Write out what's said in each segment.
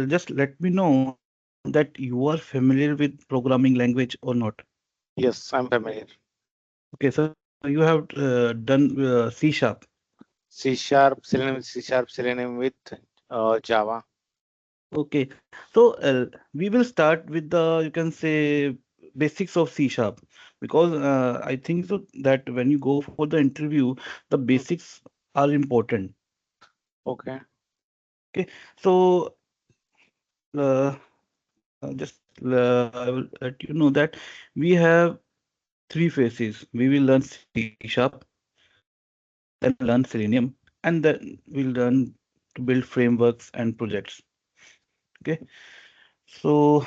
just let me know that you are familiar with programming language or not. Yes, I'm familiar. Okay, so you have done C sharp. C sharp, Selenium, C sharp, Selenium with Java. Okay, so we will start with the, you can say, basics of C sharp, because I think so that when you go for the interview, the Mm, basics are important. okay. Okay, so uh, just I will let you know that we have three phases. We will learn C sharp, then learn Selenium, and then we'll learn to build frameworks and projects. Okay, so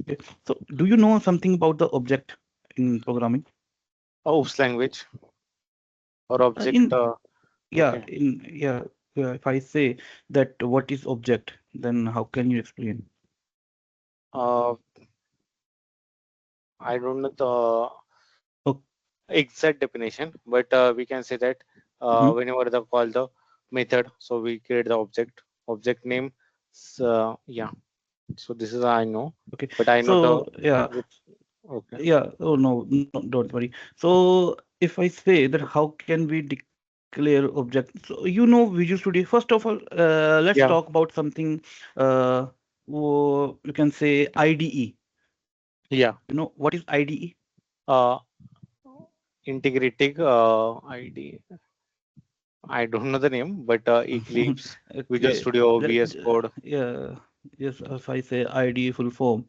okay, so do you know something about the object in programming? OOPS language or object. In yeah, Okay. if I say that what is object, then how can you explain? Uh, I don't know the Oh, exact definition, but we can say that mhm. whenever they call the method, so we create the object name. So, yeah. So this is I know, Okay, but I know the so yeah, okay. yeah. Oh no, no, don't worry. So if I say that, how can we declare object? So Visual Studio. First of all, let's talk Yeah. about something. Uh, you can say IDE. Yeah. You know what is IDE? Uh, integrating ID. I don't know the name, but Eclipse, Visual Okay, Studio, VS Code. yeah, yes. If I say IDE full form,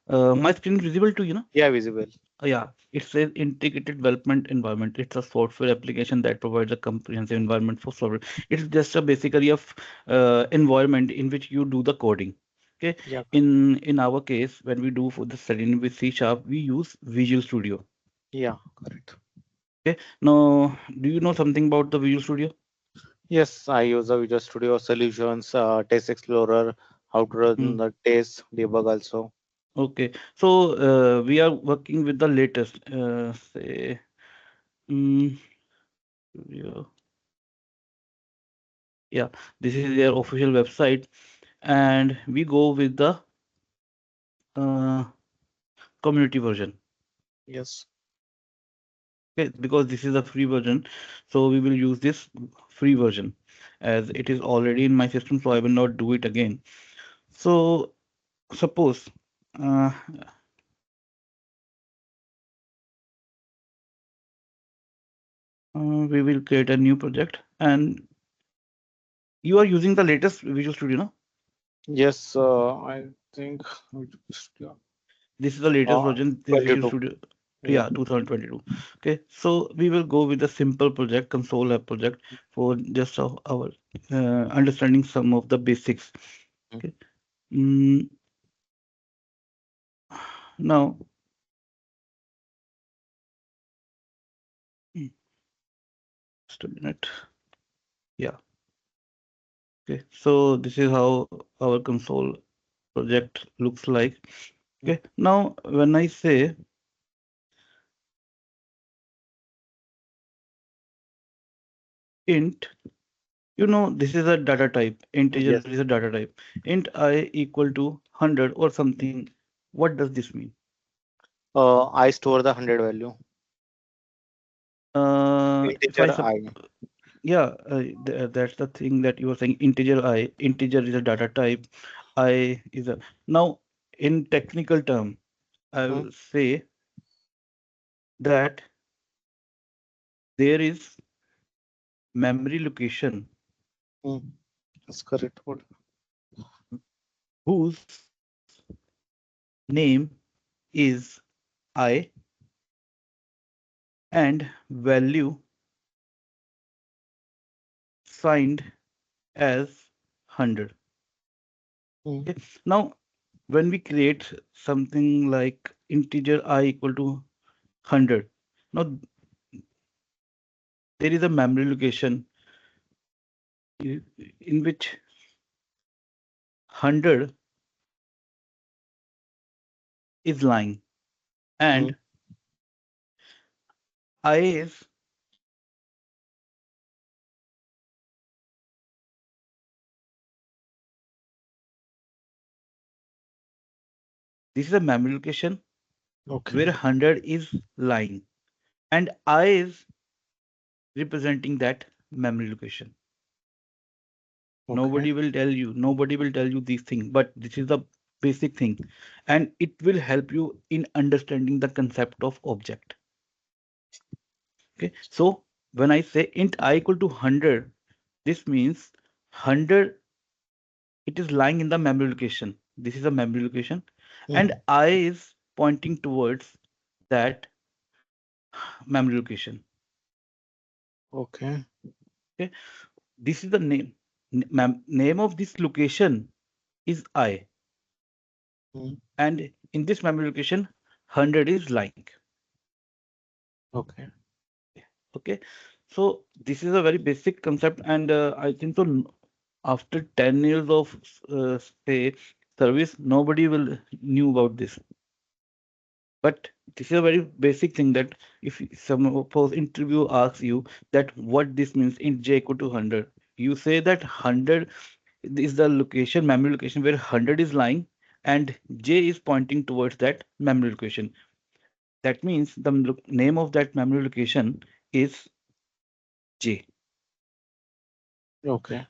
my screen is visible to you, know? Yeah, visible. Yeah, it says integrated development environment. It's a software application that provides a comprehensive environment for software. It's just a basically of environment in which you do the coding. Okay, Yeah. in our case, when we do for the studying with C sharp, we use Visual Studio. Yeah. Correct. Okay, now do you know something about the Visual Studio? Yes, I use the Visual Studio Solutions, Test Explorer, how to run Hmm. the test, debug also. Okay, so we are working with the latest. Say, mm, yeah, yeah, this is their official website, and we go with the uh, community version. Yes. Okay, because this is a free version, so we will use this free version as it is already in my system, so I will not do it again. So suppose uh, we will create a new project, and you are using the latest Visual Studio, no? Yes, I think yeah. This is the latest uh, version, this Visual 22. Studio. Yeah. Yeah, 2022. Okay, so we will go with a simple project, console app project, for just our understanding some of the basics. Mm. Okay. Mm, now, mm, just a minute. Yeah. Okay. So this is how our console project looks like. Mm. Okay. Now, when I say int, this is a data type. Integer is Yes. a data type. Int I equal to 100 or something. What does this mean? I store the 100 value. If I Integer sub I. Yeah, that's the thing that you were saying. Integer is a data type. I is a Now in technical term, I Mm. will say that there is memory location Mm. That's correct. What? whose name is I and value signed as 100. Mm. Okay. Now, when we create something like integer I equal to 100, now there is a memory location i- in which 100 is lying Mm. and I is This is a memory location Okay. where 100 is lying, and I is representing that memory location. Okay. Nobody will tell you these things, but this is the basic thing, and it will help you in understanding the concept of object. Okay, so when I say int I equal to 100, this means 100, it is lying in the memory location. This is a memory location, and Mhm. I is pointing towards that memory location. Okay. Okay, this is the name of this location is I, Mhm. and in this memory location, 100 is lying. Okay. Okay, so this is a very basic concept, and I think so. After 10 years of say service, nobody will knew about this. But this is a very basic thing that if some suppose interview asks you that what this means in j equal to 100, you say that 100 is the location, memory location where 100 is lying, and j is pointing towards that memory location. That means the name of that memory location is j. Okay.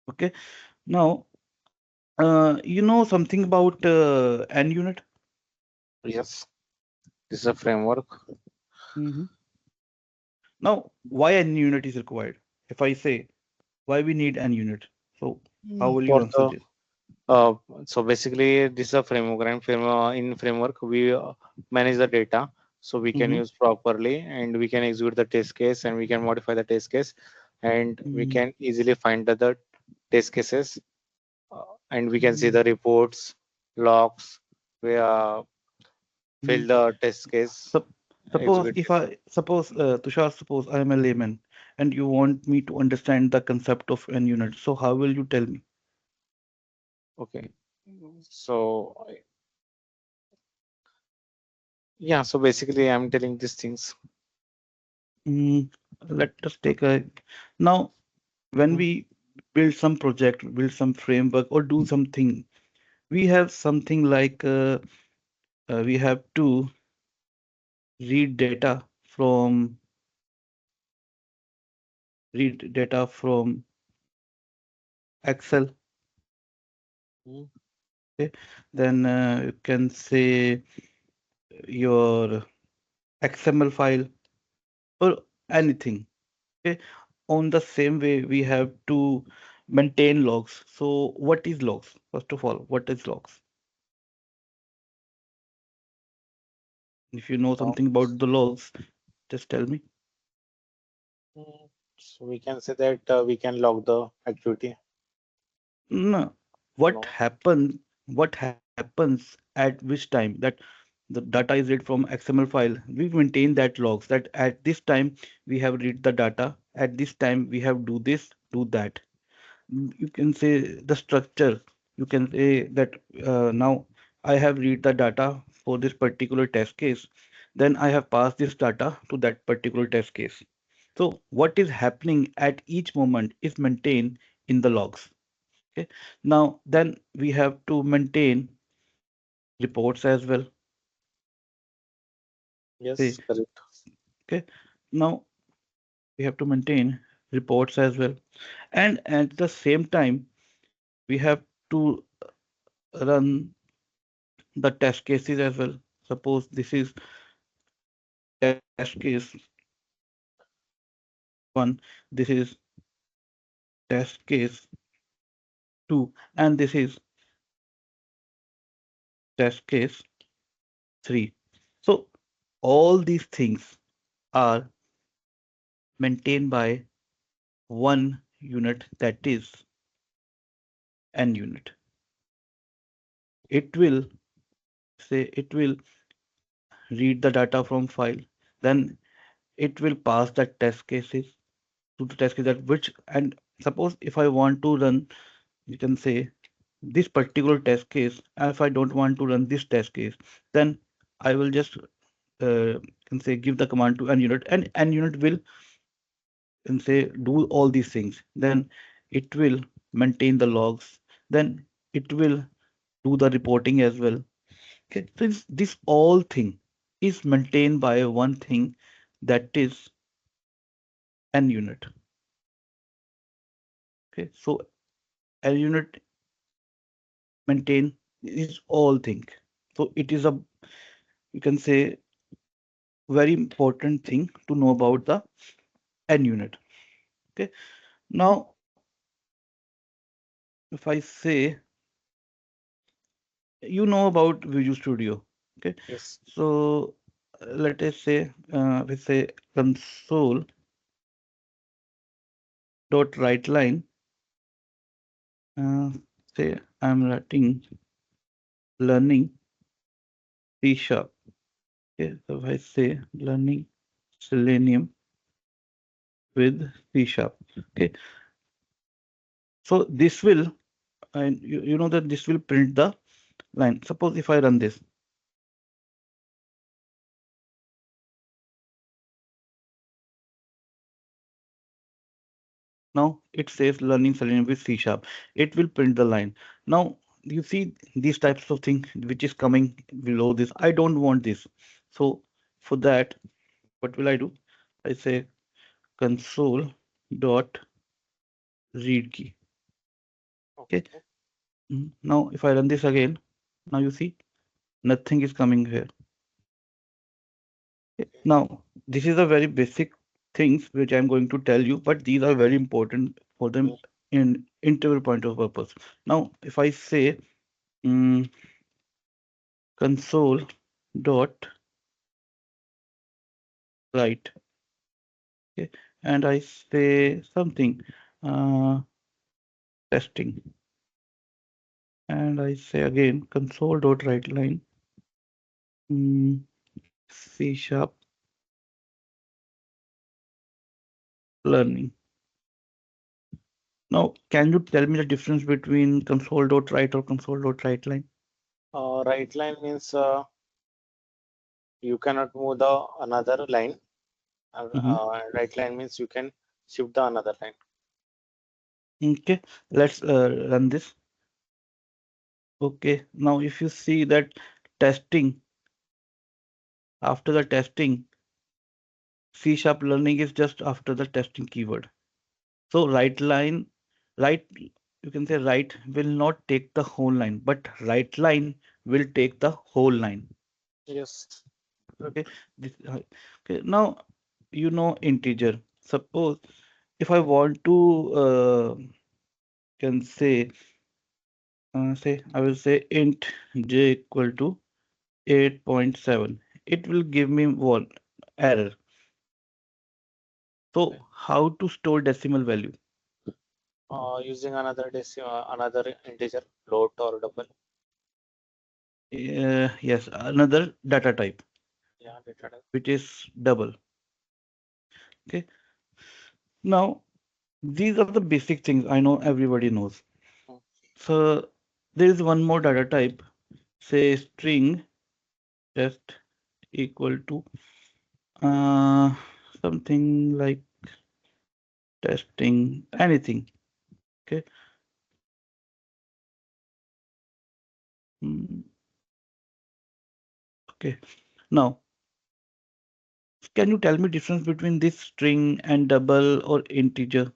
Okay. Now, you know something about n unit? Yes. This is a framework. Hmm. Now, why n unit is required? If I say why we need n unit, so how will you For answer the this? uh, so basically this is a framework, and in framework we manage the data, so we can Mm-hmm. use properly, and we can execute the test case, and we can modify the test case, and we Mm-hmm. can easily find the test cases, and we can see Mm-hmm. the reports, logs, we fill the test case, Sup- suppose execute if this. I suppose Tushar, suppose I am a layman and you want me to understand the concept of n unit. So how will you tell me? Okay. So yeah, so basically I'm telling these things. Mm, let us take a now when Mm, we build some project, build some framework, or do something, we have something like we have to read data from read data from Excel. mm, Okay, then you can say your XML file or anything. Okay, on the same way we have to maintain logs. So what is logs? First of all, what is logs? If you know something logs. about the logs, just tell me. Mm, so we can say that we can log the activity. No. What No. happens? What happens at which time that the data is read from XML file? We maintain that logs that at this time we have read the data. At this time we have do this, do that. You can say the structure. You can say that now I have read the data for this particular test case. Then I have passed this data to that particular test case. So what is happening at each moment is maintained in the logs. Okay. Now then we have to maintain reports as well. Yes, Okay. correct. Okay. Now we have to maintain reports as well. And at the same time, we have to run the test cases as well. Suppose this is test case 1, this is test case 2, and this is test case 3. So all these things are maintained by one unit, that is n unit. It will it will read the data from file, then it will pass the test cases to the test case that which, and suppose if I want to run, you can say this particular test case, and if I don't want to run this test case, then I will just can say give the command to n unit, and n unit will can say do all these things. Then it will maintain the logs. Then it will do the reporting as well. Okay, so this all thing is maintained by one thing, that is n unit. Okay, so n unit maintain is all thing. So it is a, you can say, very important thing to know about the n unit. Okay, now if I say, you know about Visual Studio. Okay, Yes. so let us say we say console dot write line. Uh, say I'm writing learning C sharp. Okay, so if I say learning Selenium with C sharp. Okay, so this will, and you know that this will print the line. Suppose if I run this, now it says learning Selenium with C sharp. It will print the line. Now you see these types of things which is coming below this. I don't want this. So for that, what will I do? I say console dot read key. Okay. Okay. Now if I run this again, now you see nothing is coming here. Okay. Okay. Now this is a very basic things which I'm going to tell you, but these are very important for them Mm. in interview point of purpose. Now if I say mm, console dot write, okay, and I say something uh, testing, and I say again console dot write line mm, C sharp learning. Now, can you tell me the difference between console dot write or console dot write line? Right line means you cannot move the another line. Mm-hmm. Right line means you can shift the another line. Okay, let's run this. Okay, now if you see that testing, after the testing, C sharp learning is just after the testing keyword. So right line, right, you can say right will not take the whole line, but right line will take the whole line. Yes. Okay, this, okay. Now you know integer. Suppose if I want to can say I will say int j equal to 8.7. It will give me one error. Okay. So how to store decimal value? Using another another integer, float or double. Yes, another data type, Yeah, data type. which is double. Okay. Now these are the basic things I know everybody knows. Mm. So there is one more data type, say string test equal to uh, something like testing anything. Okay. Mm, okay. Now, can you tell me difference between this string and double or integer?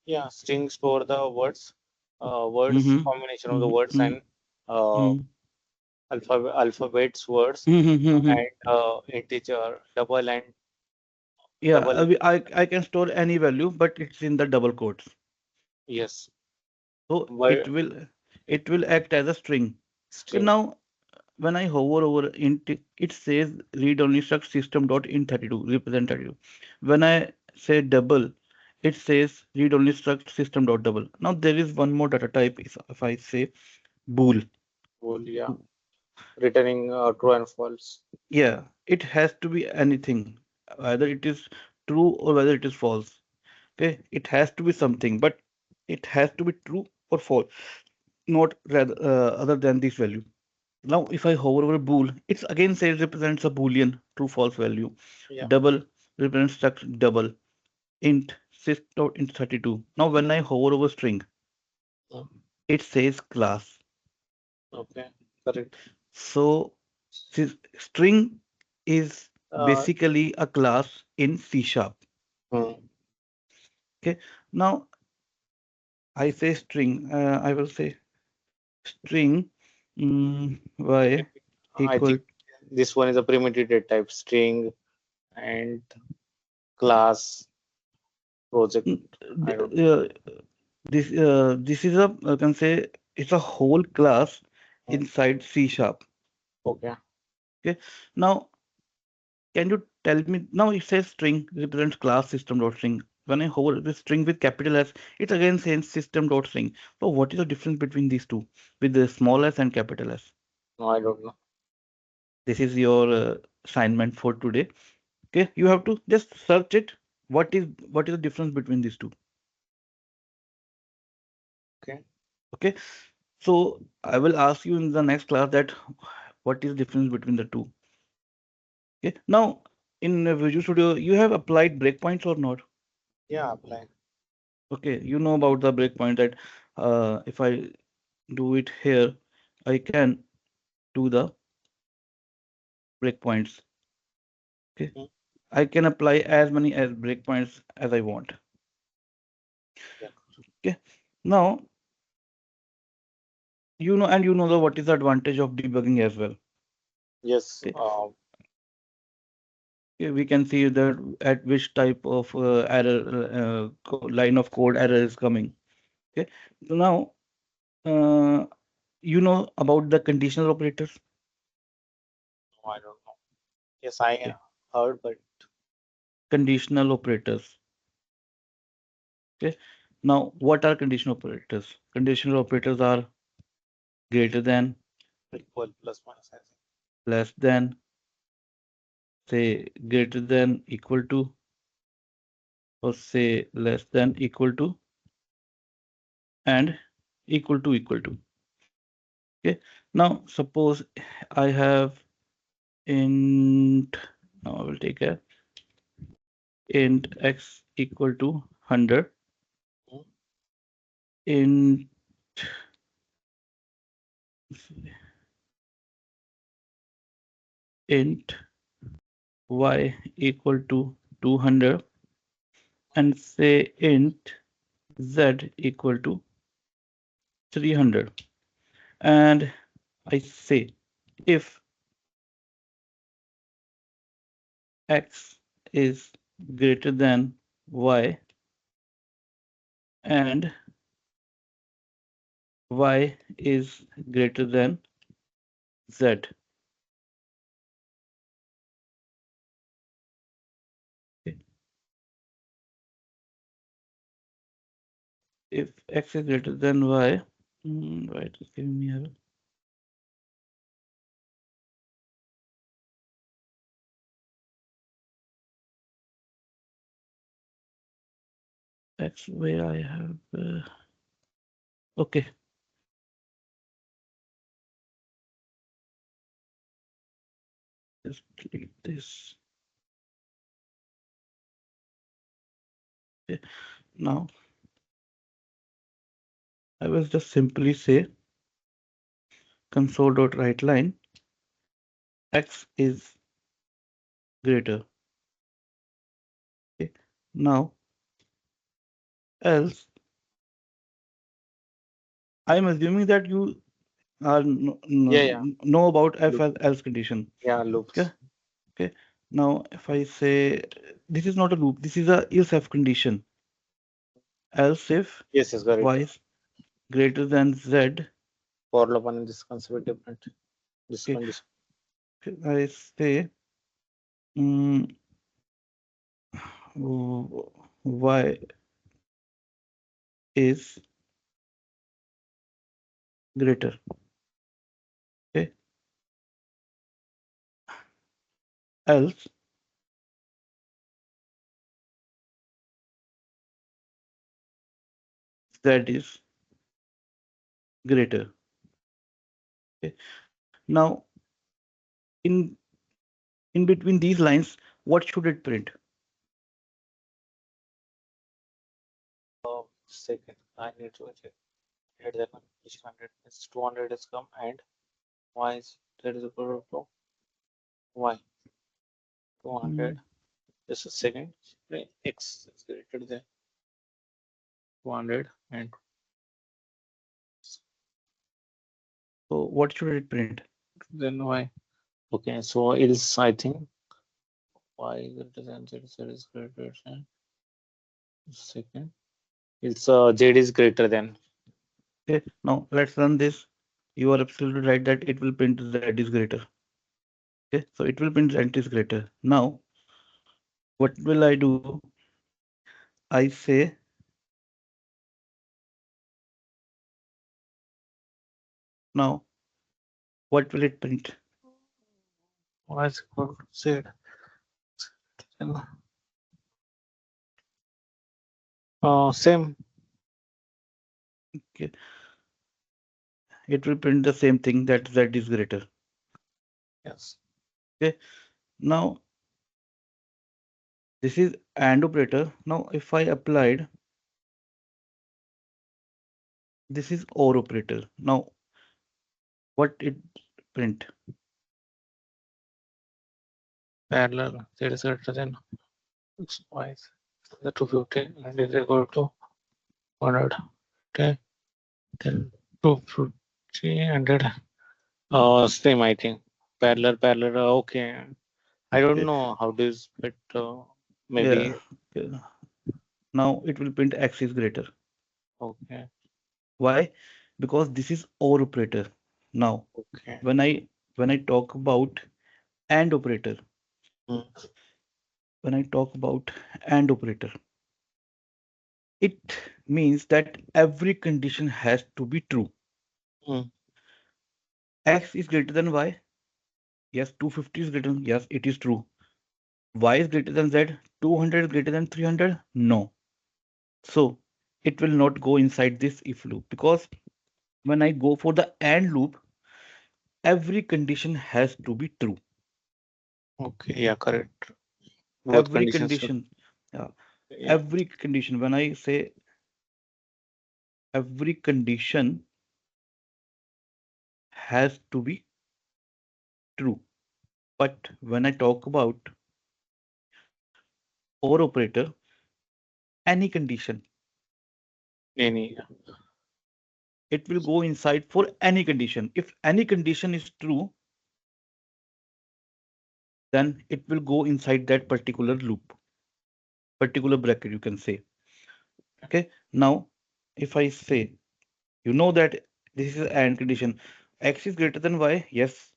Yeah, strings for the words Mm-hmm. combination of the words Mm-hmm. and uh, alphabets words Mm-hmm. and integer double and Yeah, double. I can store any value, but it's in the double quotes. Yes, So word it will act as a string. Okay, string. now when I hover over int, it says read only struct system dot int32 represent 32. When I say double, it says read only struct system dot double. Now there is one more data type. If I say bool, Bool, yeah, returning true and false. yeah, it has to be anything, whether it is true or whether it is false. Okay, it has to be something, but it has to be true or false, not rather other than this value. Now, if I hover over bool, it again says represents a boolean true false value. Yeah. Double represents struct double. Int sys dot int 32. Now, when I hover over string, Mm. it says class. Okay, correct. So string is Uh, basically a class in C sharp. hmm. Okay. Now I say string. I will say string y Maybe I equal. think this one is a primitive data type string and class project. mm, I th- don't know. uh, this is a I can say it's a whole class Hmm. inside C sharp. Okay. Okay. Now can you tell me now it says string represents class system dot string. When I hold the string with capital S, it again says system dot string. So what is the difference between these two with the small s and capital S? No, I don't know. This is your assignment for today. Okay, you have to just search it. What is the difference between these two? Okay. Okay, so I will ask you in the next class that what is the difference between the two. Okay, now in Visual Studio you have applied breakpoints or not? Yeah, apply. Okay, you know about the breakpoint that if I do it here, I can do the breakpoints. Okay, Hmm. I can apply as many as breakpoints as I want. Yeah. Okay, now you know the what is the advantage of debugging as well. Yes. Okay, okay, we can see that at which type of error line of code error is coming. Okay, so now you know about the conditional operators. no, I don't know. Yes, I Okay, heard, but conditional operators. Okay. Now, what are conditional operators? Conditional operators are greater than, equal plus minus. I think. less than, say greater than, equal to, or say less than, equal to, and equal to, equal to. Okay. Now, suppose I have int, now I will take a int x equal to 100, Hmm. int, int y equal to 200, and say int z equal to 300. And I say if x is greater than y and y is greater than z. Okay. If x is greater than y, right, just give me a x where I have okay, just delete this. Okay. Now I will just simply say console.writeLine x is greater. Okay. Now else I'm assuming that you are Yeah, yeah. know about if Loop. else condition. Yeah, Okay. loops. Okay. Now, if I say this is not a loop, this is a else if condition. Else if Yes, yes, got it. y is greater than z, For loop and this concept is different. This okay, condition. I say mm, y is greater. Okay. Else z is greater. Okay. Now, in in between these lines, what should it print? Second, I need to check. Add that one. Which 100 is 200 is come and Y is that is equal to Y 200. Mm, Just a second. X is greater than 200 and so what should it print? then Y. Okay, so it is I think Y greater than Z, Z is greater than second. It's Z is greater than. Okay, now let's run this. You are absolutely right that it will print Z is greater. Okay, so it will print Z is greater. Now, what will I do? I say now, what will it print? Y is equal to Z. Then, same. Okay, it will print the same thing that Z is greater. Yes. Okay, now this is AND operator. Now, if I applied, this is OR operator. Now, what it print? Parallel. Z is greater than Y is the 250 and is equal to 100. Okay. Then 250 100. Same I think. Parallel. Okay. I don't Okay, know how this, but yeah. maybe. Okay. Now it will print X is greater. Okay. Why? Because this is OR operator. Now, Okay. when I when I talk about AND operator, Mm, when I talk about AND operator, it means that every condition has to be true. mm, X is greater than Y. Yes, 250 is greater than, yes, it is true. Y is greater than Z. 200 is greater than 300. No. So it will not go inside this if loop because when I go for the AND loop, every condition has to be true. okay. Yeah, correct. Both Every conditions should. condition, yeah, Yeah. every condition. When I say every condition has to be true. But when I talk about OR operator, any condition, Any. it will go inside for any condition. If any condition is true, then it will go inside that particular loop, particular bracket, you can say. Okay. Now, if I say, you know that this is an condition, X is greater than Y, yes,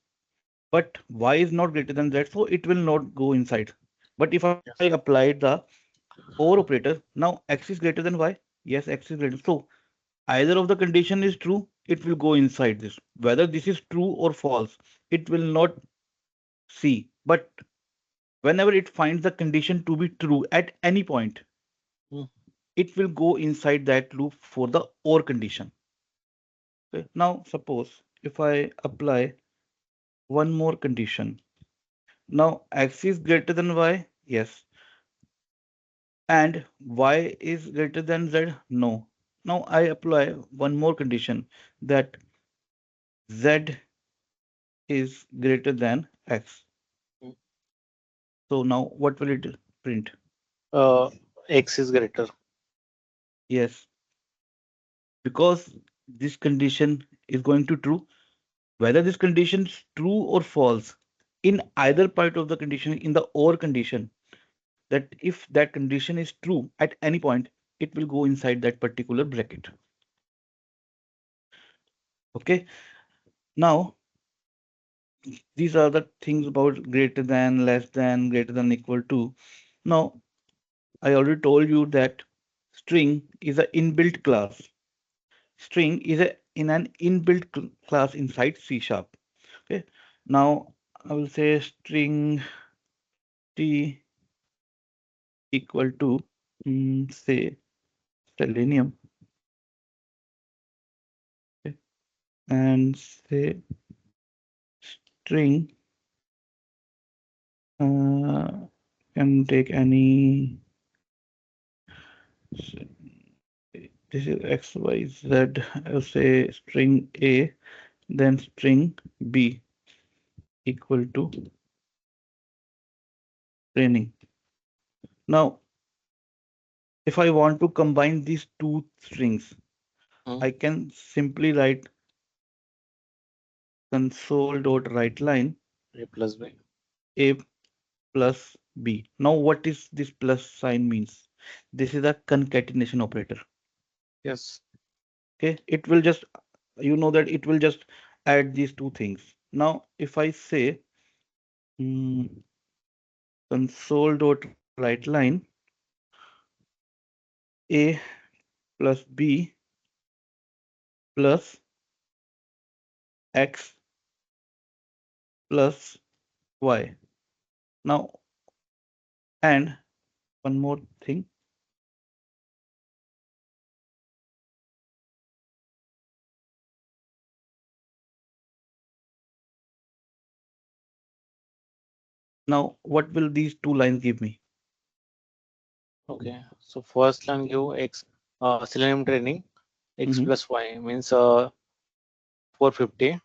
but Y is not greater than Z, so it will not go inside. But if I Yes. apply the OR operator, now X is greater than Y, yes, X is greater. So either of the condition is true, it will go inside this. Whether this is true or false, it will not see. But whenever it finds the condition to be true at any point, Mm, it will go inside that loop for the OR condition. Okay. Now, suppose if I apply one more condition. Now, X is greater than Y, yes, and Y is greater than Z, no. Now, I apply one more condition that Z is greater than X. mm. So now what will it print? Uh, X is greater. Yes, because this condition is going to true. Whether this condition is true or false, in either part of the condition, in the OR condition, that if that condition is true at any point, it will go inside that particular bracket. Okay. Now, these are the things about greater than, less than, greater than, equal to. Now, I already told you that string is an inbuilt class. String is in an inbuilt class inside C sharp. Okay. Now I will say string t equal to say selenium, okay, and say string uh, can take any. This is x y z. I'll say string a. then string b equal to training. Now, if I want to combine these two strings, Hmm. I can simply write console.writeLine A plus B. a plus b. Now, what is this plus sign means? This is a concatenation operator. Yes. Okay, it will just, you know that it will just add these two things. Now, if I say console.writeLine a plus b plus x plus y. Now, and one more thing. Now, what will these two lines give me? Okay. So first line give X Selenium training X Hmm. plus Y means 450.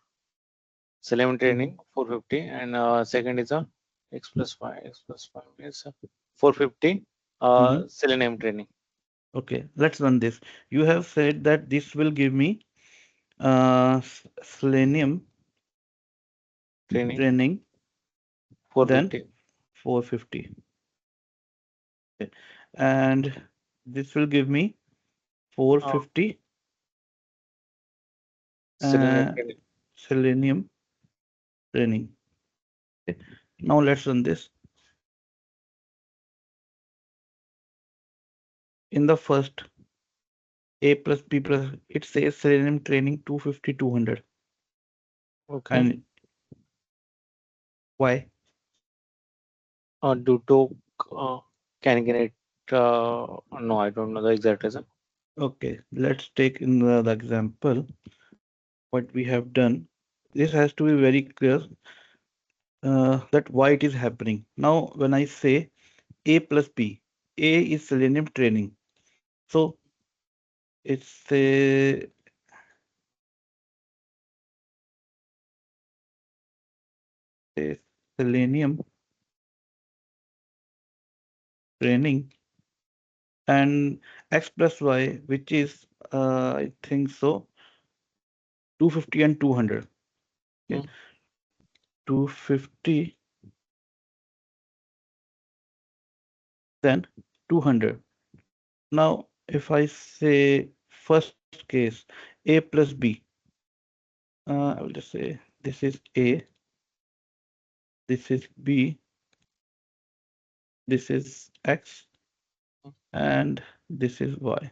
Selenium Hmm. training 450 and second is a X plus Y. X plus Y means 450 Hmm. Selenium training Okay, let's run this. You have said that this will give me selenium training training, then 450. 450. Okay. And this will give me Uh, 450 Selenium uh, training. selenium training. Okay. Now let's run this. In the first a plus b plus, it says selenium training 250 200. Okay. And why? Due to uh, can get it? No, I don't know the exact reason. Okay, let's take in the example what we have done. This has to be very clear that why it is happening. Now, when I say A plus B, A is selenium training. So it's a selenium training, and X plus Y, which is, I think so, 250 and 200. Okay, Hmm. 250, then 200. Now, if I say first case, A plus B, I will just say this is A, this is B, this is X, and this is Y.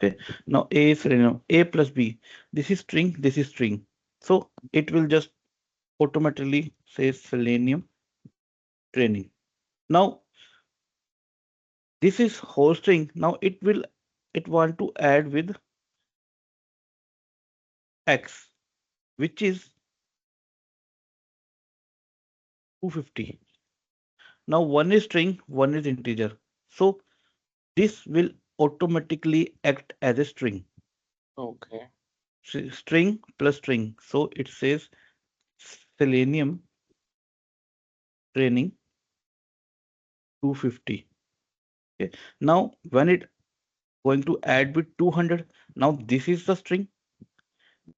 Okay. Now A is selenium. A plus B. This is string. This is string. So it will just automatically say selenium training. Now this is whole string. Now it want to add with X, which is 250. Now one is string, one is integer. So this will automatically act as a string. Okay. String plus string. So it says selenium training 250. Okay. Now when it going to add with 200, now this is the string.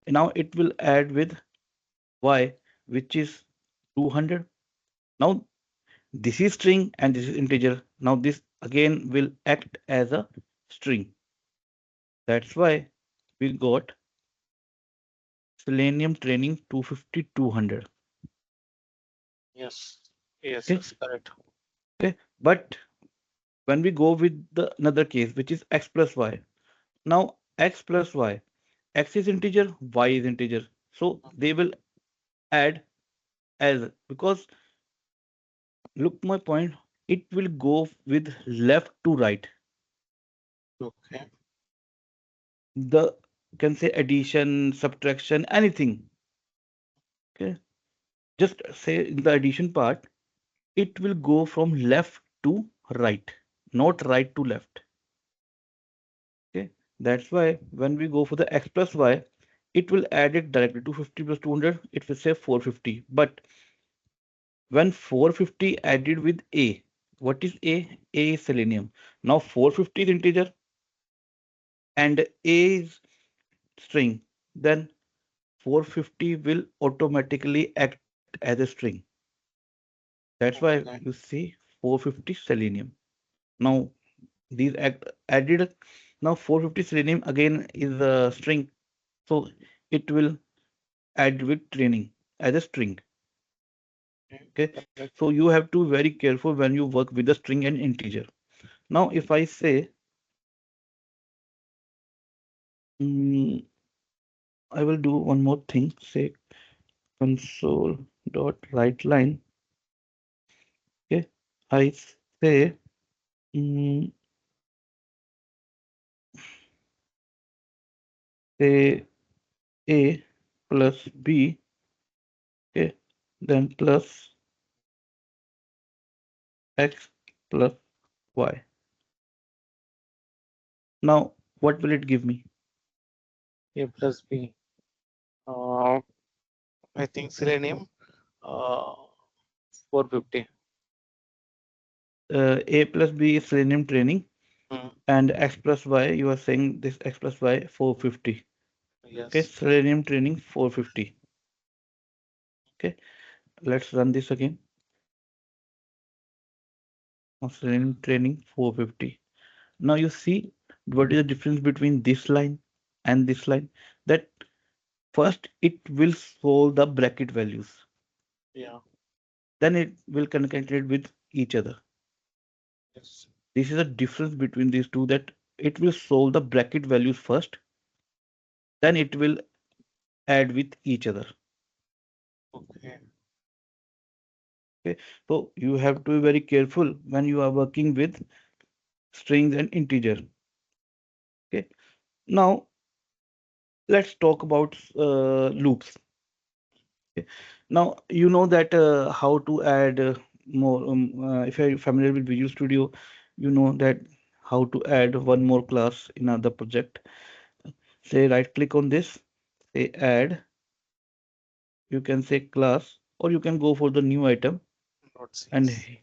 Now it will add with y, which is 200. Now this is string and this is integer. Now this again will act as a string. That's why we got selenium training 250 200. Yes. Yes. Okay. Yes. Correct. Okay. But when we go with the another case, which is x plus y, now x plus y, x is integer, y is integer, so they will add as, because look my point, it will go with left to right. Okay. The can say addition, subtraction, anything. Okay, just say in the addition part, it will go from left to right, not right to left. Okay, that's why when we go for the x plus y, it will add it directly. 250 plus 200, it will say 450. But when 450 added with A, what is A? A is selenium. Now 450 is integer and A is string. Then 450 will automatically act as a string. That's why you Okay. see 450 selenium. Now these act added. Now 450 selenium again is a string. So it will add with training as a string. Okay. Okay. Correct. So you have to be very careful when you work with the string and integer. Now if I say mm, I will do one more thing. Say console dot write line. Okay. I say mm, say A plus B. Okay. Then plus X plus Y. Now what will it give me? A plus B. Uh, I think Selenium. 450. A plus B is Selenium training Mm, and X plus Y. You are saying this X plus Y 450. Okay. yes. Selenium training 450. Okay. Let's run this again. Selenium training 450. Now you see what is the difference between this line and this line? That first it will solve the bracket values, Yeah. then it will connect it with each other. Yes. This is a difference between these two, that it will solve the bracket values first, then it will add with each other. Okay. Okay, so you have to be very careful when you are working with strings and integer. Okay, now let's talk about loops. Okay. Now you know that how to add more. If you're familiar with Visual Studio, you know that how to add one more class in another project. Say right click on this, say add. You can say class, or you can go for the new item, Dot and CS.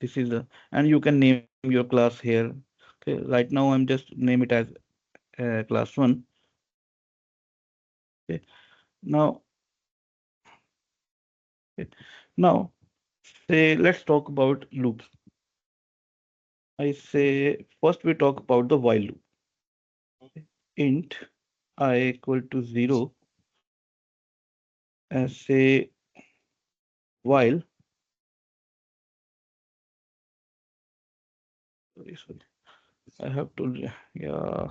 this is the, and you can name your class here. Okay, right now I'm just name it as class one. Okay, now okay. Now say let's talk about loops. I say first we talk about the while loop. Int I equal to 0 and say while, sorry, I have to, yeah,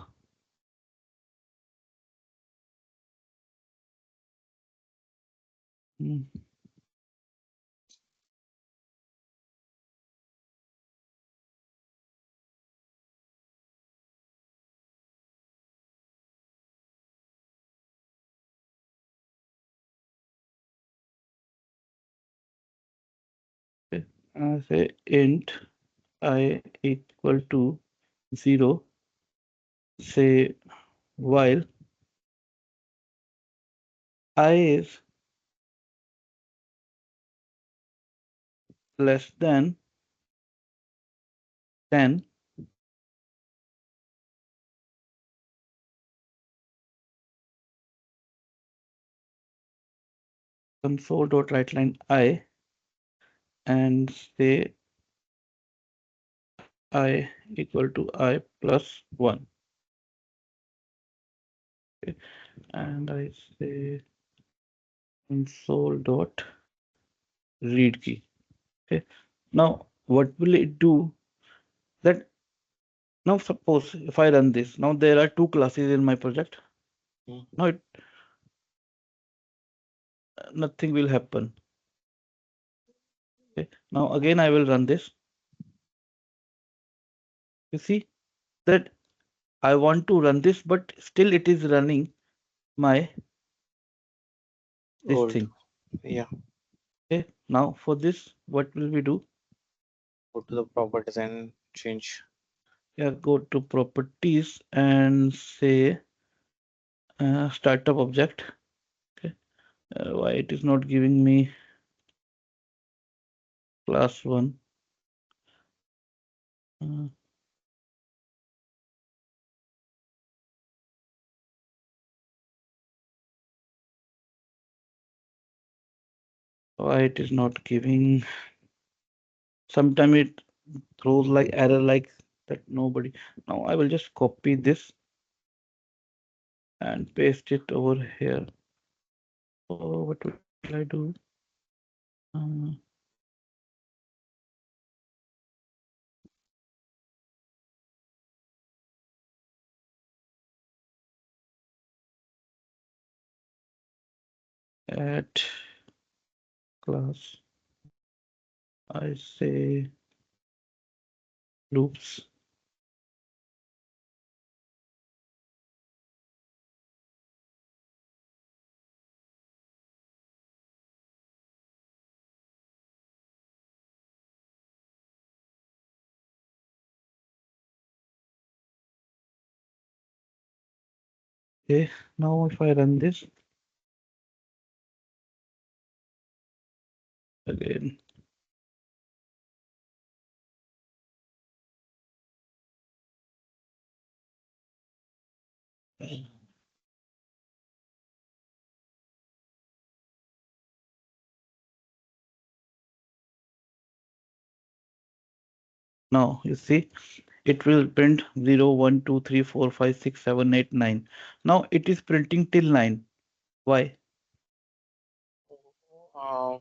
mm, okay. Say int I equal to 0, say while I is less than 10, console.writeLine I, and say I equal to I plus 1. Okay. And I say console.read key. Okay. Now what will it do? That now suppose if I run this, now there are two classes in my project. Mm, Now nothing will happen. Okay. Now again I will run this. You see that I want to run this, but still it is running my this old. thing. Yeah. Okay. Now for this, what will we do? Go to the properties and change. Yeah, go to properties and say startup object. Okay. Why it is not giving me class one? Uh, why it is not giving? Sometimes it throws like error like that nobody. Now I will just copy this and paste it over here. So what will I do? Uh, at class, I say loops. Okay, now if I run this again, now you see it will print 0, 1, 2, 3, 4, 5, 6, 7, 8, 9. Now it is printing till 9. Why? Uh,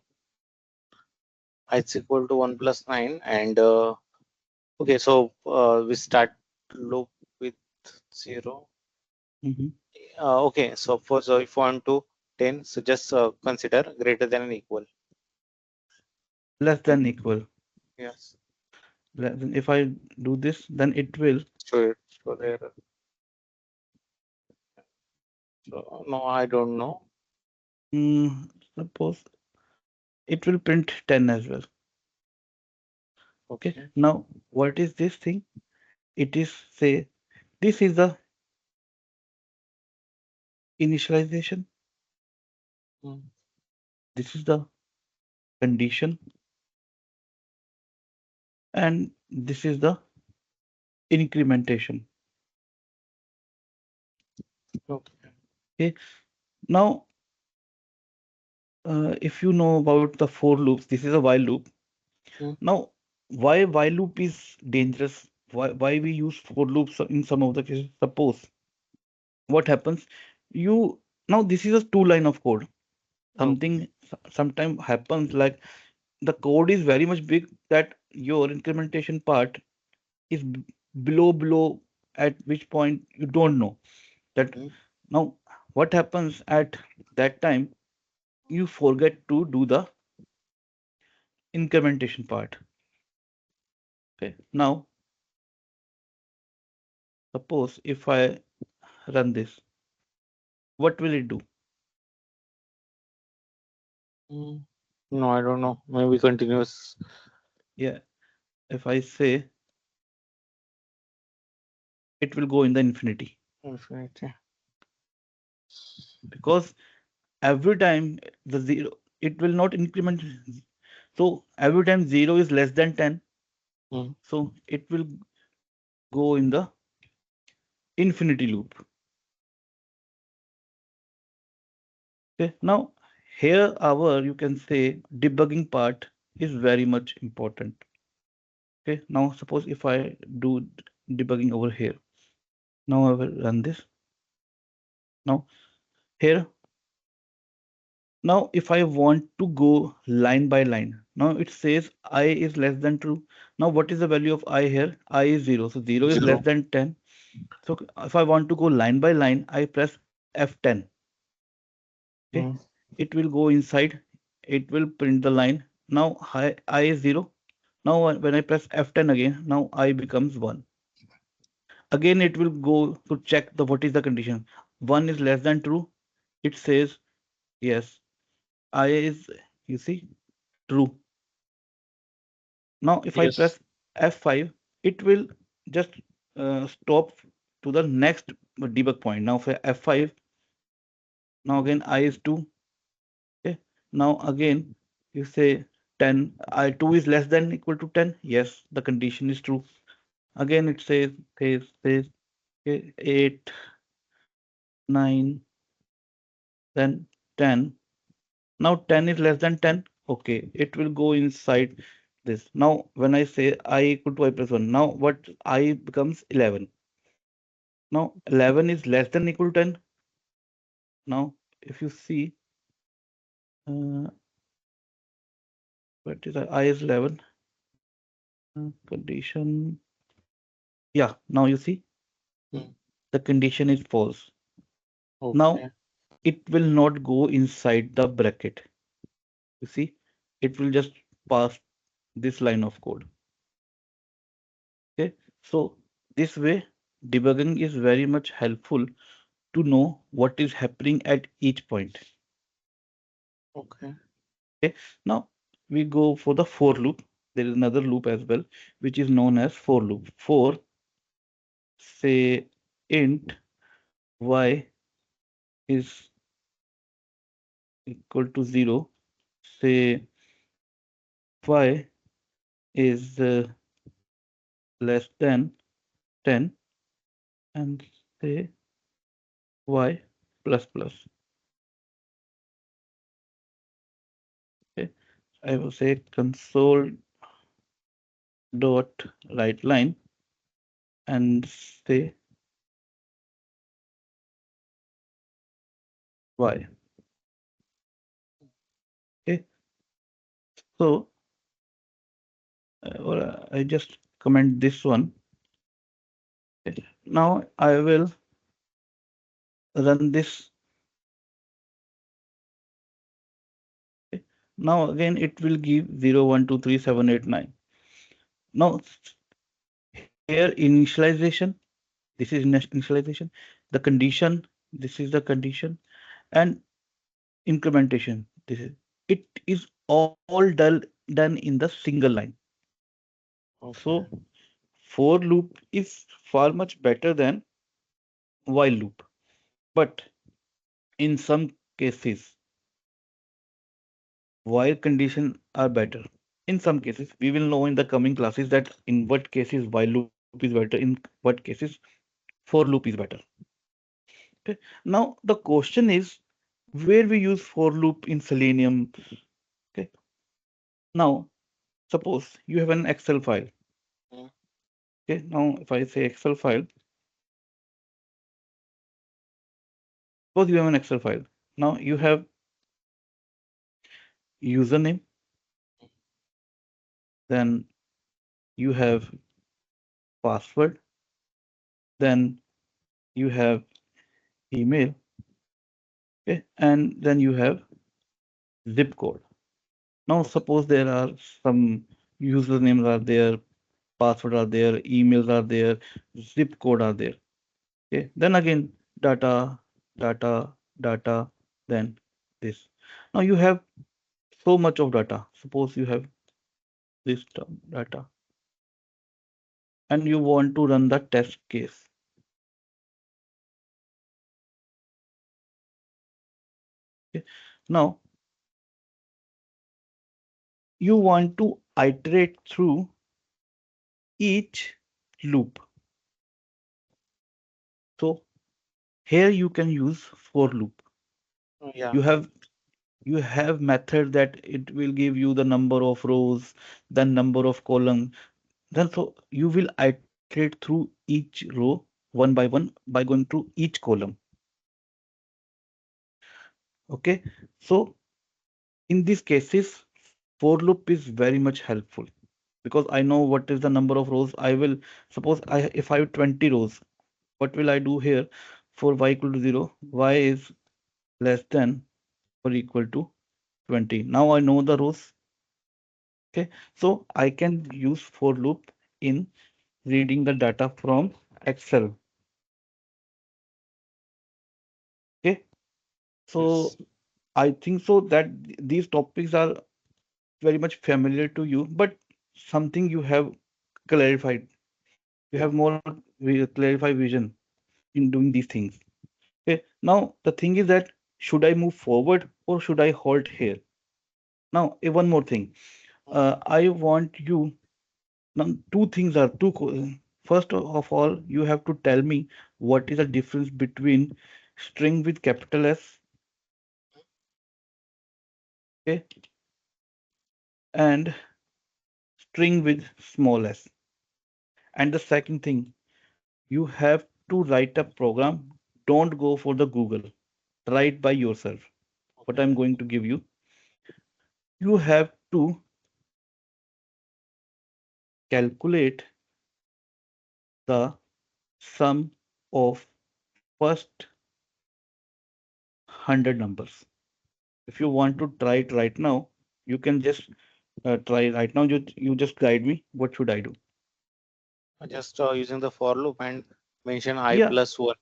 it's equal to 1 plus 9, and okay, so we start loop with 0. Mhm. Okay, so if you want to 10, so just consider greater than and equal. Less than equal. Yes. If I do this, then it will. Show the error. So no, I don't know. Suppose it will print 10 as well. Okay. Okay. Now what is this thing? It is say this is the initialization. Mm. This is the condition, and this is the incrementation. Okay. Okay. Now, if you know about the for loops, this is a while loop. Mm. Now, why while loop is dangerous? Why we use for loops in some of the cases? Suppose what happens, you now this is a two line of code. Okay. Something sometime happens like the code is very much big that your incrementation part is below at which point you don't know that. Mm. Now what happens at that time, you forget to do the incrementation part. Okay, now suppose if I run this, what will it do? Mm. No, I don't know. Maybe continuous Yeah, if I say it will go in the infinity, infinity. because every time the zero, it will not increment. So every time 0 is less than 10, Mm. so it will go in the infinity loop. Okay, now here our, you can say, debugging part is very much important. Okay, now suppose if I do debugging over here, now I will run this. Now here, now if I want to go line by line, now it says I is less than true. Now what is the value of I here? I is 0, so 0 is less 0. than 10. So if I want to go line by line, I press F10. Okay, Mm. it will go inside, it will print the line. Now I is 0. Now when I press F10 again, now I becomes 1. Again it will go to check the what is the condition. 1 is less than true. It says yes. I is, you see, true. Now if I Yes. press F5, it will just stop to the next debug point. Now for F5, Now again I is 2. Okay. Now again you say 10. I 2 is less than equal to 10. Yes, the condition is true. Again it says okay, 8, 9, then 10. Now 10 is less than 10. Okay, it will go inside this. Now when I say I equal to I plus 1, now what I becomes 11. Now 11 is less than equal to 10. Now if you see, uh, what is I is 11, condition. Yeah, now you see Mm. the condition is false. Now Okay. it will not go inside the bracket. You see, it will just pass this line of code. Okay, so this way debugging is very much helpful to know what is happening at each point. Okay. Okay, now we go for the for loop. There is another loop as well, which is known as for loop. For say int y is equal to 0, say y is less than 10, and say y plus plus. Okay, I will say console dot write line and say y. Okay, so I just comment this one. Okay. Now I will run this. Okay. Now again it will give 0, 1, 2, 3, 7, 8, 9. Now here initialization, this is initialization, the condition, this is the condition, and incrementation. This is it is all done in the single line. Okay. So for loop is far much better than while loop. But in some cases, while condition are better. In some cases, we will know in the coming classes that in what cases while loop is better, in what cases for loop is better. Okay. Now the question is where we use for loop in Selenium. Okay. Now suppose you have an Excel file. Mm. Okay. Now if I say Excel file, suppose you have an Excel file. Now you have username, then you have password, then you have email, okay, and then you have zip code. Now Okay. suppose there are some usernames are there, password are there, emails are there, zip code are there. Okay, then again data, data, data, then this. Now you have so much of data. Suppose you have this data and you want to run the test case. Okay. Now you want to iterate through each loop. So here you can use for loop. Yeah. You have you have method that it will give you the number of rows, the number of column. Then so you will iterate through each row one by one by going through each column. Okay. So in these cases, for loop is very much helpful because I know what is the number of rows. I will suppose I if I have 20 rows, what will I do here for y equal to 0? Y is less than or equal to 20. Now I know the rows. Okay, so I can use for loop in reading the data from Excel. Okay, Yes. so I think so that these topics are very much familiar to you, but something you have clarified. You have more clarified vision in doing these things. Okay, now the thing is that Should I move forward or should I halt here? Now, one more thing. I want you now. Two things are first of all, you have to tell me what is the difference between string with capital S, okay, and string with small s. And the second thing, you have to write a program. Don't go for the Google. Try it by yourself. What I'm Okay. going to give you, you have to calculate the sum of first 100 numbers. If you want to try it right now, you can just try right now. You just guide me. What should I do? Just using the for loop and mention I Yeah, plus one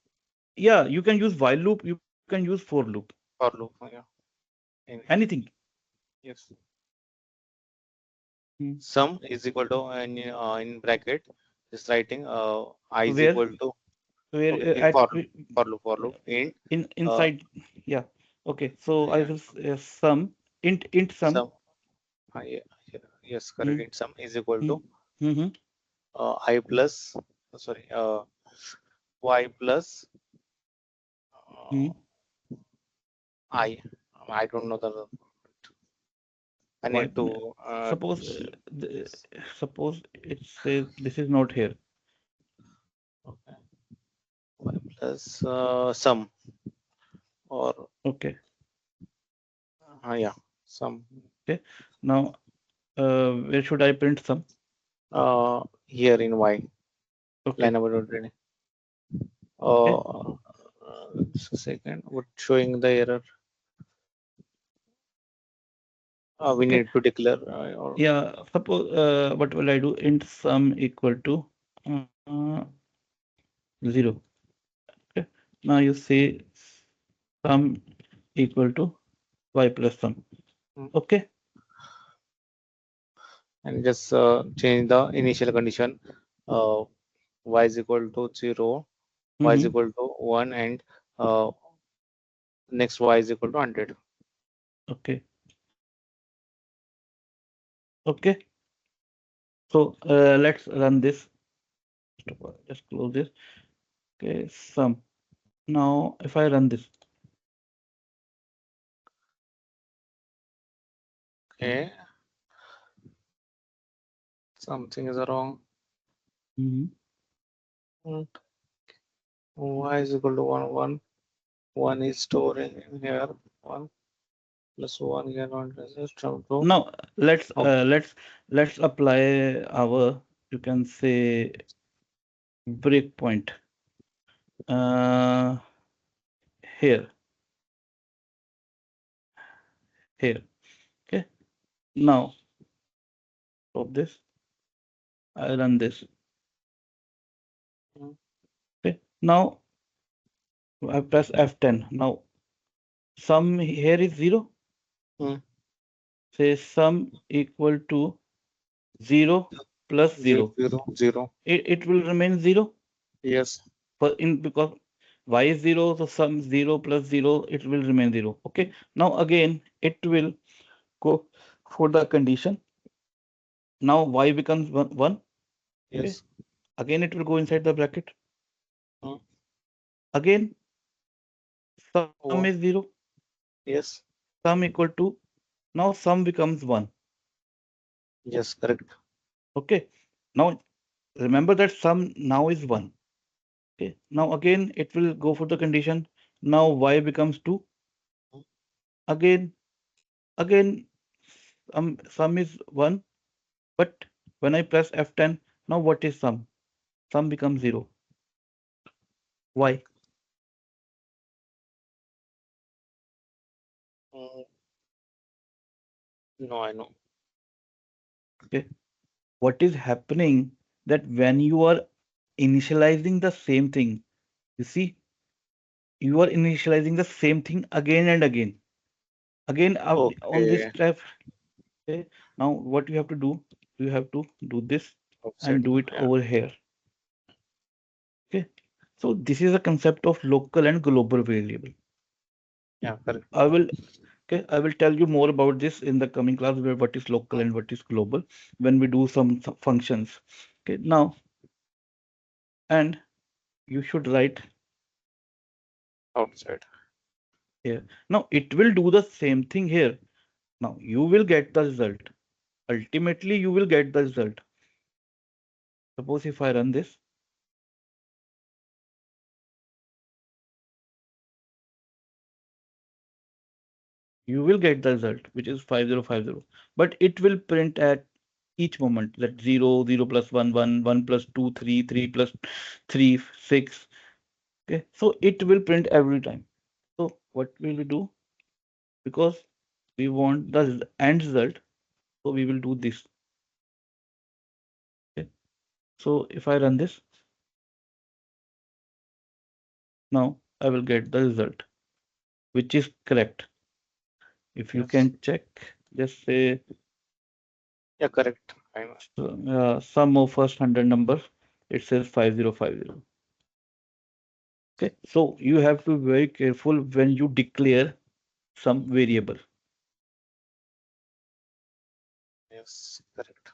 yeah. You can use while loop. You can use for loop. for loop. Yeah. Anything. Yes. Hmm. Sum is equal to in bracket. Just writing I is Where equal to where okay at for loop int in uh, inside. Yeah. Okay. So I yeah, will sum int sum. sum yeah, yeah, yes correct Hmm. int sum is equal Hmm. to Hmm. I plus sorry y plus Hmm. uh, I I don't know the I Why? need to Suppose it says this is not here. okay y plus sum or Okay. yeah sum Okay. Now, where should I print sum? here in y line Okay. number 20. Okay. Just a second what showing the error we Okay. need to declare or Yeah. Suppose what will I do? Int sum equal to 0. Okay. Now you say sum equal to y plus sum. mm, Okay. and just change the initial condition uh, y is equal to 0 y is Mm-hmm. equal to 1 and uh, next y is equal to 100. Okay. Okay. So let's run this. Just close this. Okay. Sum. Now, if I run this, Okay, something is wrong. mhm, Mm, y is equal to 1 1 1 is storing in here 1 plus 1 here 1 system 2 now okay let's apply our, you can say, breakpoint uh, here here. Okay. Now stop this. I run this. mm, Okay. Now I press F10. Now sum here is 0. mm, Say sum equal to 0 plus 0 0. 0 0 It will remain 0 yes for in because y is 0, so sum 0 plus 0, it will remain 0. Okay. Now again it will go for the condition. Now y becomes 1. Okay. yes Again it will go inside the bracket. mm, Again sum is 1 0, yes sum equal to, now sum becomes 1. yes correct Okay. Now remember that sum now is 1. Okay. Now again it will go for the condition. Now y becomes 2. mm, Again sum is 1. But when I press F10, now what is sum? Sum becomes 0. Why? mm, no I know Okay. What is happening that when you are initializing the same thing, you see, you are initializing the same thing again and again. Again, on this okay step, okay, now what you have to do, you have to do this offset and do it yeah over here. Okay. So this is a concept of local and global variable. Yeah, correct. I will Okay, I will tell you more about this in the coming class where what is local Mm, and what is global when we do some functions. Okay, now and you should write outside. here. Now it will do the same thing here. Now you will get the result. Ultimately, you will get the result. Suppose if I run this, you will get the result, which is 5050. But it will print at each moment that 0, 0 plus 1, 1, 1 plus 2, 3, 3 plus 3, 6. Okay, so it will print every time. So what will we do? Because we want the end result, so we will do this. Okay, so if I run this, now I will get the result, which is correct. If you Yes. can check, just say Yeah, correct. I know. sum of first 100 numbers, it says 5050. Okay, so you have to be very careful when you declare some variable. Yes, correct.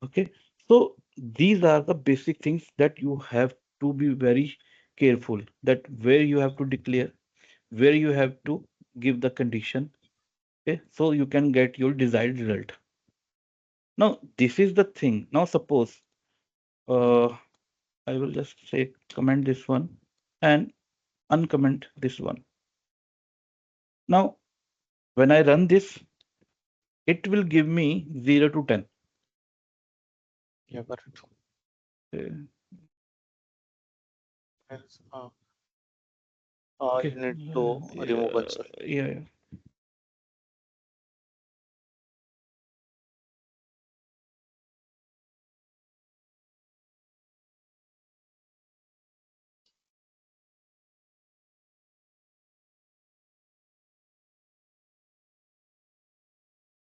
Okay, so these are the basic things that you have to be very careful that where you have to declare, where you have to give the condition. Okay, so you can get your desired result. Now this is the thing. Now suppose I will just say comment this one and uncomment this one. Now when I run this, it will give me 0 to 10. Yeah, correct. Okay, Yes. okay. You need to remove console. Yeah, yeah.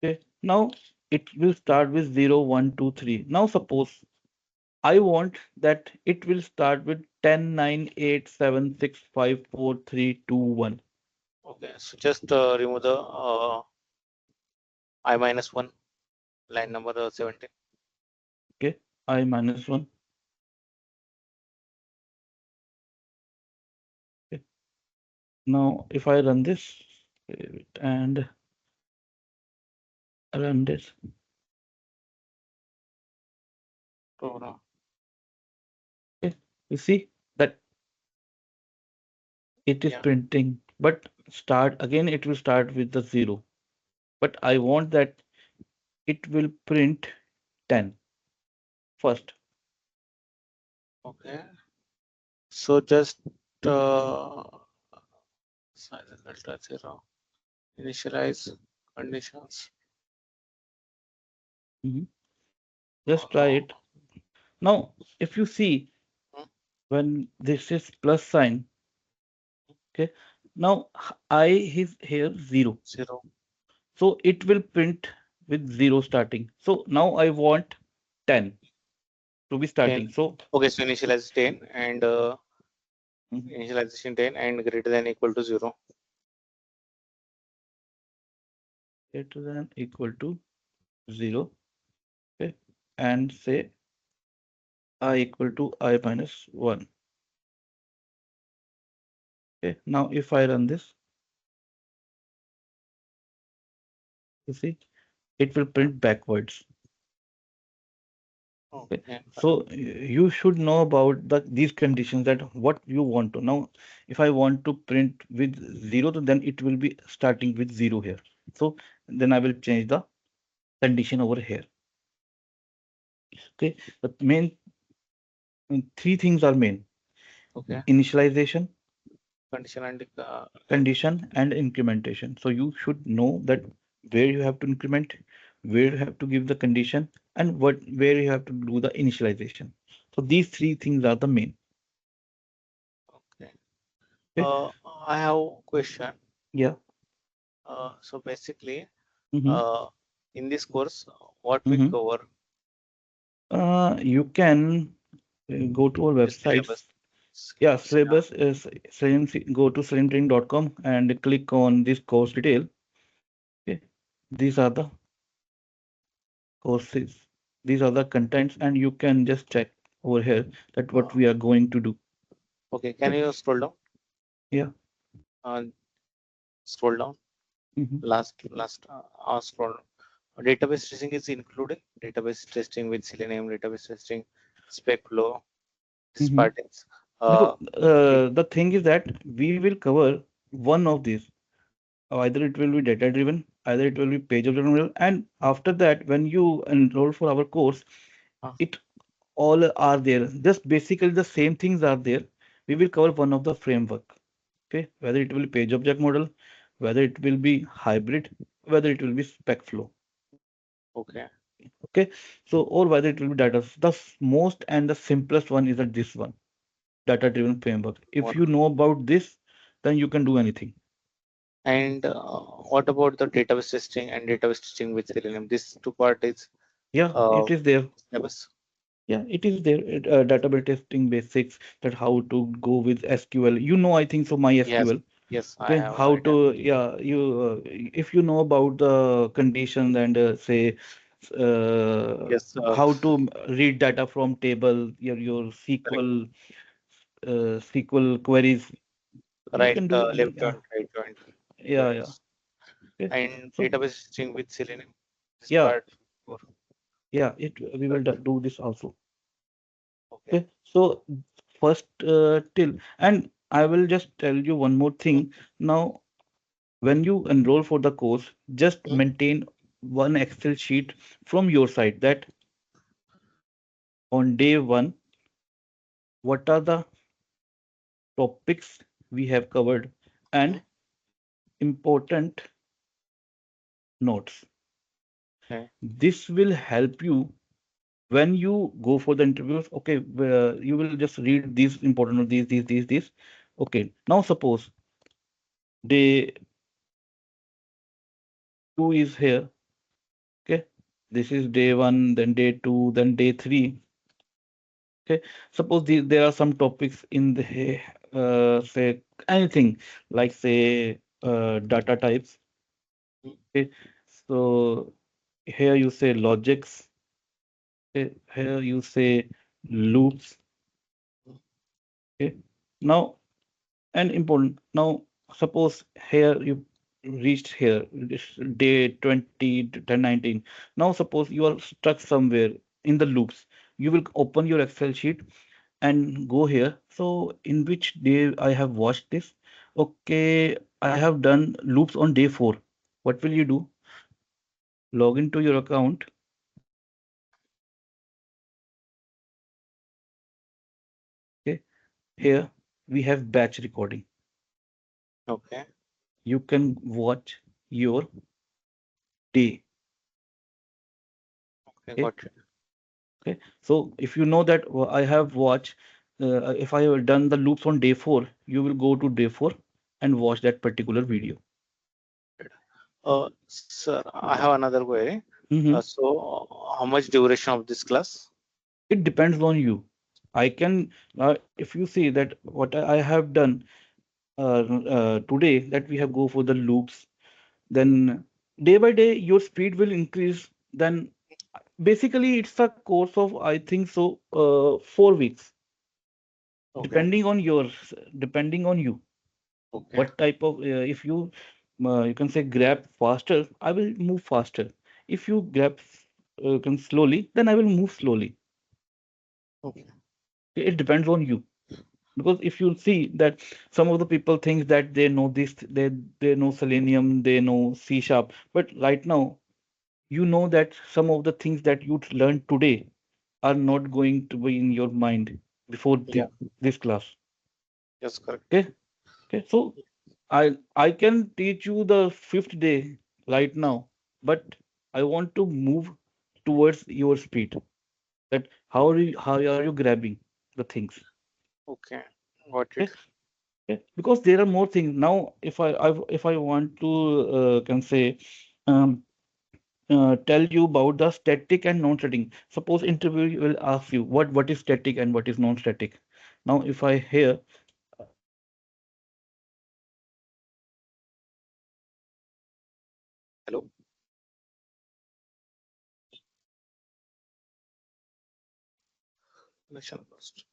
Okay. Now it will start with 0, 1, 2, 3. Now suppose I want that it will start with 10, 9, 8, 7, 6, 5, 4, 3, 2, 1. Okay, so just remove the I minus one line number 17. Okay. I minus 1. Okay. Now if I run this and run this, Oh, no. okay, you see that it is Yeah. printing, but start again, it will start with the 0. But I want that it will print 10 first. Okay. So just uh, size is delta 0. Initialize conditions. Mhm. Oh, Just try no. it. Now, if you see Hmm, when this is plus sign, okay, now I is here 0. 0. So it will print with 0 starting. So now I want 10 to be 10. starting. So Okay, so initialize 10 and mhm, initialization 10 and greater than equal to 0. greater than equal to 0. Okay, and say I equal to I minus 1. Okay, now if I run this, you see it will Yeah. print backwards. Okay. Okay. So you should know about these conditions that what you want to. Now, if I want to print with 0, then it will be starting with 0 here. So then I will change the condition over here. Okay. The main three things are main: Okay. initialization, Condition and condition, and incrementation. So you should know that where you have to increment, where you have to give the condition, and what where you have to do the initialization. So these three things are the main. okay. Okay. I have a question. Yeah. So basically, Mm-hmm. uh, in this course, what we Mm-hmm. cover You can go to our is websites. syllabus. Yeah, syllabus is go to seleniumtraining.com and click on this course detail. Okay, these are the courses. These are the contents, and you can just check over here that what Uh, we are going to do. okay, can Okay. you scroll down? Yeah. Uh, Scroll down. Hmm. Scroll. Database testing is included. Database testing with Selenium, database testing, spec flow, this Hmm. part is Because we the thing is that we will cover one of these. Either it will be data driven, either it will be page object model, and after that, when you enroll for our course, uh, it all are there. Just basically the same things are there. We will cover one of the framework. Okay, whether it will be page object model, whether it will be hybrid, whether it will be spec flow. okay. Okay, so or whether it will be data. The most and the simplest one is that this one, data driven framework. If What you know about this, then you can do anything. and what about the database testing and database testing with Selenium? This two part is Yeah, uh, it is there. syllabus. Yeah, it is there. Database testing basics, that how to go with SQL. You know, I think so. Yes, MySQL. yes, I Okay, have how idea. to, yeah, if you know about the conditions and say Yes, how to read data from table, your correct. SQL queries, you Right, can do. left Yeah, joint, right joint. yeah, yeah. Yes. Okay, And so database testing with Selenium. This yeah, part. Four. yeah, it we will do this also. Okay. Okay, so first till and I will just tell you one more thing. Now, when you enroll for the course, just Mm, maintain one Excel sheet from your side that on day one, what are the topics we have covered mm, and important notes. okay. This will help you when you go for the interviews. Okay, you will just read these important notes, these. Okay, now suppose day two is here. Okay, this is day one, then day two, then day three. Okay, suppose there are some topics in the say anything like say data types. Mm, Okay, so here you say logics. Okay, here you say loops. mm, Okay, now and important. Now suppose here you reached here this day 20 to 10 19. Now suppose you are stuck somewhere in the loops. You will open your Excel sheet and go here. So in which day I have watched this? Okay, I have done loops on day 4. What will you do? Log into your account. Okay, here we have batch recording. okay. You can watch your day. Okay, Okay, got it. okay. So if you know that I have watched, if I have done the loops on day 4, you will go to day 4 and watch that particular video. Sir, I have another query. Mhm. How much duration of this class? It depends on you. I can, if you see that what I have done today, that we have go for the loops, then day by day your speed will increase. Then basically it's a course of I think so 4 weeks, Okay, depending on yours, depending on you. okay, What type of if you can say grab faster, I will move faster. If you grab can slowly, then I will move slowly. okay. It depends on you. Because if you see that some of the people think that they know this, they know Selenium, they know C sharp, but right now you know that some of the things that you learned today are not going to be in your mind before Yeah, this class. yes, correct. Okay, okay. So I can teach you the fifth day right now, but I want to move towards your speed. That how are you grabbing the things? Okay, got it. Okay, okay. Because there are more things now. If I want to can say um, tell you about the static and non-static. Suppose interview will ask you what is static and what is non-static. Now, if I here Hello. Connection lost.